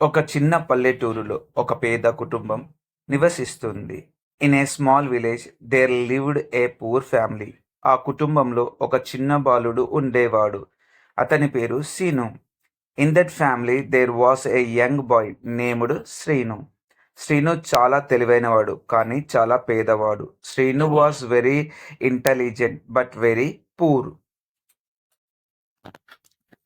ఒక చిన్న పల్లెటూరులో ఒక పేద కుటుంబం నివసిస్తుంది. In a small village there lived a poor family. ఆ కుటుంబంలో ఒక చిన్న బాలుడు ఉండేవాడు. అతని పేరు Seenu. In that family there was a young boy named Srinu. Srinu చాలా తెలివైనవాడు, కానీ చాలా పేదవాడు. Srinu was very intelligent but very poor.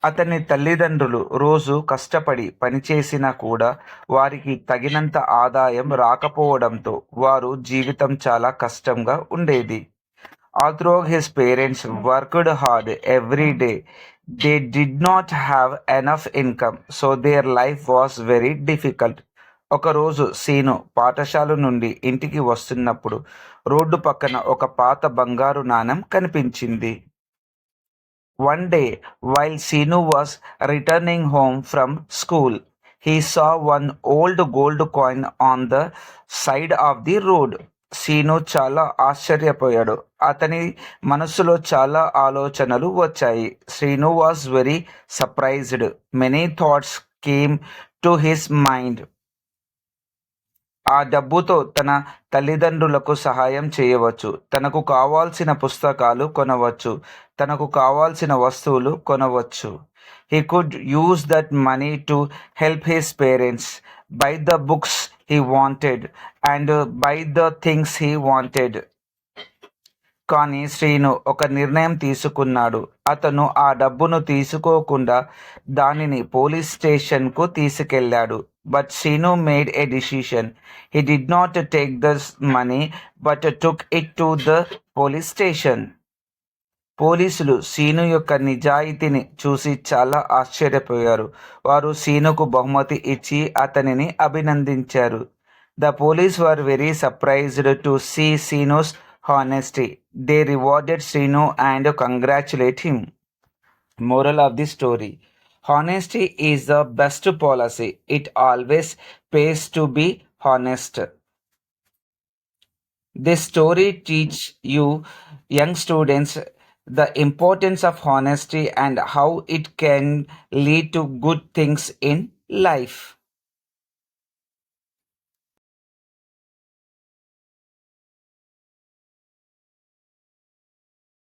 అతని తల్లిదండ్రులు రోజు కష్టపడి పనిచేసినా కూడా వారికి తగినంత ఆదాయం రాకపోవడంతో వారు జీవితం చాలా కష్టంగా ఉండేది. Although his parents worked hard every day, they did not have enough income, so their life was very difficult. ఒకరోజు సీను పాఠశాల నుండి ఇంటికి వస్తున్నప్పుడు రోడ్డు పక్కన ఒక పాత బంగారు నాణెం కనిపించింది. One day, while Sinu was returning home from school, he saw one old gold coin on the side of the road. Seenu చాలా ఆశ్చర్యపోయాడు. అతని మనసులో చాలా ఆలోచనలు వచ్చాయి. Srinu was very surprised. Many thoughts came to his mind. ఆ డబ్బుతో తన తల్లిదండ్రులకు సహాయం చేయవచ్చు, తనకు కావాల్సిన పుస్తకాలు కొనవచ్చు, తనకు కావాల్సిన వస్తువులు కొనవచ్చు. He could use that money to help his parents, buy the books he wanted and buy the things he wanted. కానీ శ్రీను ఒక నిర్ణయం తీసుకున్నాడు. అతను ఆ డబ్బును తీసుకోకుండా దానిని పోలీస్ స్టేషన్కు తీసుకెళ్ళాడు. But Srinu made A decision. He did not take the money but took it to the police station. పోలీసులు సీను యొక్క నిజాయితీని చూసి చాలా ఆశ్చర్యపోయారు. వారు సీనుకు బహుమతి ఇచ్చి అతనిని అభినందించారు. The police were very surprised to see సీనోస్ honesty. They rewarded Srinu and congratulate him. Moral of the story: honesty is the best policy. It always pays to be honest. This story teach you young students the importance of honesty and how it can lead to good things in life.